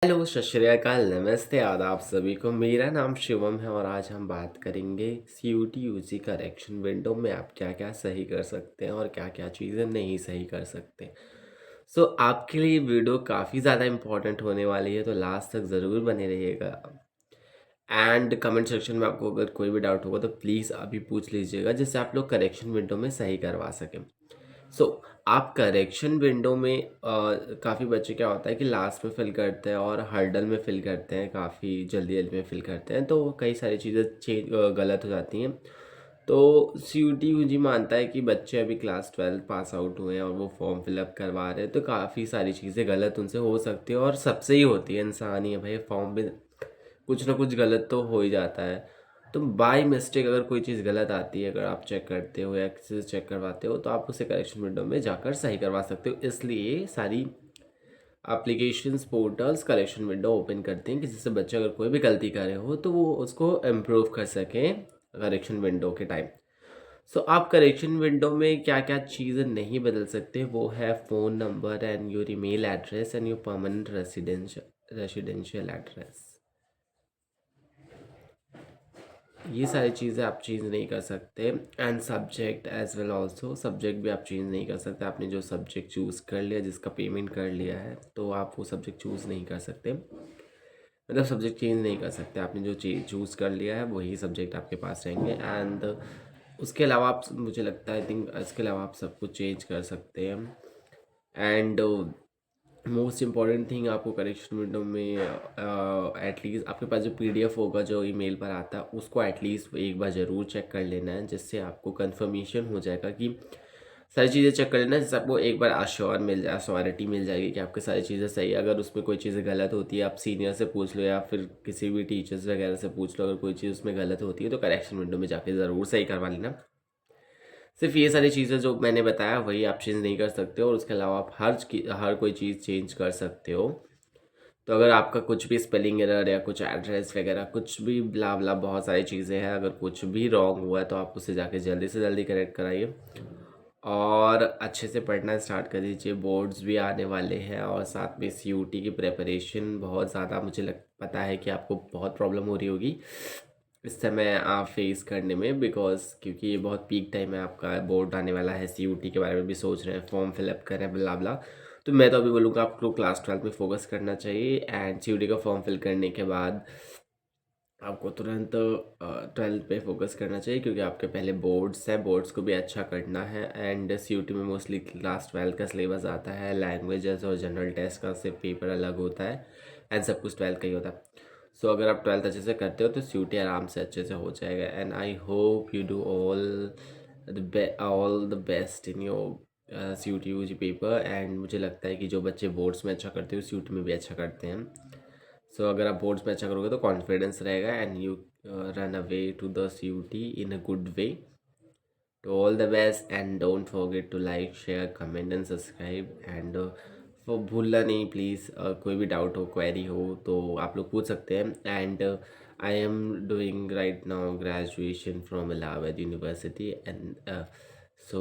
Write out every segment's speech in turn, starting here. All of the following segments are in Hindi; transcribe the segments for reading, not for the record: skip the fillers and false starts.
हेलो, सत श्री अकाल, नमस्ते, आदाब सभी को। मेरा नाम शिवम है और आज हम बात करेंगे CUT UG करेक्शन विंडो में आप क्या क्या सही कर सकते हैं और क्या क्या चीज़ें नहीं सही कर सकते। आपके लिए वीडियो काफ़ी ज़्यादा इम्पोर्टेंट होने वाली है, तो लास्ट तक ज़रूर बने रहिएगा। एंड कमेंट सेक्शन में आपको अगर कोई भी डाउट होगा तो प्लीज़ अभी पूछ लीजिएगा, जिससे आप लोग करेक्शन विंडो में सही करवा सकें। आप करेक्शन विंडो में काफ़ी बच्चे क्या होता है कि लास्ट में फिल करते हैं और हर्डल में फिल करते हैं, काफ़ी जल्दी जल्दी में फिल करते हैं, तो कई सारी चीज़ें गलत हो जाती हैं। तो CUT UG मानता है कि बच्चे अभी क्लास 12 पास आउट हुए हैं और वो फॉर्म फिलअप करवा रहे हैं, तो काफ़ी सारी चीज़ें गलत उनसे हो सकती है और सबसे ही होती है, इंसान ही है भाई, फॉर्म में कुछ ना कुछ गलत तो हो ही जाता है। तो बाय मिस्टेक अगर कोई चीज़ गलत आती है, अगर आप चेक करते हो या किसी से चेक करवाते हो, तो आप उसे करेक्शन विंडो में जाकर सही करवा सकते हो। इसलिए सारी applications portals correction window open करते हैं कि जिससे बच्चे अगर कोई भी गलती करे हो तो वो उसको इम्प्रूव कर सकें करेक्शन विंडो के टाइम। आप करेक्शन विंडो में क्या क्या चीज़ें नहीं बदल सकते, वो है phone number and your email address and your permanent residential address. ये सारी चीज़ें आप चेंज नहीं कर सकते। And subject as well also, subject भी आप चेंज नहीं कर सकते। आपने जो सब्जेक्ट चूज़ कर लिया, जिसका पेमेंट कर लिया है, तो आप वो सब्जेक्ट चूज़ नहीं कर सकते, मतलब सब्जेक्ट चेंज नहीं कर सकते। आपने जो चीज़ चूज़ कर लिया है वही सब्जेक्ट आपके पास रहेंगे। एंड उसके अलावा आप, मुझे लगता है, आई थिंक इसके अलावा आप सब कुछ चेंज कर सकते हैं। एंड मोस्ट इम्पॉर्टेंट थिंग, आपको करेक्शन विंडो में एटलीस्ट आपके पास जो PDF होगा जो ईमेल पर आता है, उसको एटलीस्ट एक बार ज़रूर चेक कर लेना है, जिससे आपको कंफर्मेशन हो जाएगा कि सारी चीज़ें चेक कर लेना, जिससे आपको एक बार अश्योरिटी मिल जाएगी कि आपकी सारी चीज़ें सही है। अगर उसमें कोई चीज़ें गलत होती है, आप सीनियर से पूछ लो या फिर किसी भी टीचर्स वगैरह से पूछ लो, अगर कोई चीज़ उसमें गलत होती है तो करेक्शन विंडो में जाके ज़रूर सही करवा लेना। सिर्फ ये सारी चीज़ें जो मैंने बताया वही आप चेंज नहीं कर सकते हो, और उसके अलावा आप हर कोई चीज़ चेंज कर सकते हो। तो अगर आपका कुछ भी स्पेलिंग एरर या कुछ एड्रेस वगैरह कुछ भी ब्ला ब्ला बहुत सारी चीज़ें हैं, अगर कुछ भी रॉन्ग हुआ है तो आप उसे जाके जल्दी से जल्दी करेक्ट कराइए और अच्छे से पढ़ना स्टार्ट कर दीजिए। बोर्ड्स भी आने वाले हैं और साथ में CUT की प्रिपरेशन बहुत ज़्यादा, मुझे पता है कि आपको बहुत प्रॉब्लम हो रही होगी इस समय आप फेस करने में, बिकॉज क्योंकि ये बहुत पीक टाइम है आपका, बोर्ड आने वाला है, CUT के बारे में भी सोच रहे हैं, फॉर्म फिलअप कर रहे हैं, ब्ला ब्ला। तो मैं तो अभी बोलूँगा आपको क्लास 12 में फोकस करना चाहिए। एंड CUT का फॉर्म फिल करने के बाद आपको तुरंत 12 पे फोकस करना चाहिए, क्योंकि आपके पहले बोर्ड्स हैं, बोर्ड्स को भी अच्छा करना है। एंड CUT में मोस्टली क्लास 12 का सिलेबस आता है, लैंग्वेजेस और जनरल टेस्ट का सिर्फ पेपर अलग होता है, एंड सब कुछ 12 का ही होता है। अगर आप 12th अच्छे से करते हो तो CUT आराम से अच्छे से हो जाएगा। And I hope you do all the best in your CUT UG paper. And मुझे लगता है कि जो बच्चे बोर्ड्स में अच्छा करते हैं CUT में भी अच्छा करते हैं। अगर आप बोर्ड्स में अच्छा करोगे तो कॉन्फिडेंस रहेगा and you run away to the CUT in a good way. So all the best and don't forget to like share comment and subscribe. And वो भूलना नहीं प्लीज़, कोई भी डाउट हो, क्वेरी हो तो आप लोग पूछ सकते हैं। And I am doing right now graduation from Allahabad university. And so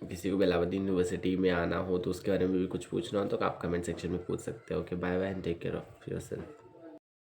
किसी को भी इलाहाबाद यूनिवर्सिटी में आना हो तो उसके बारे में भी कुछ पूछना हो तो आप कमेंट सेक्शन में पूछ सकते हो। Okay, bye bye and take care of your self.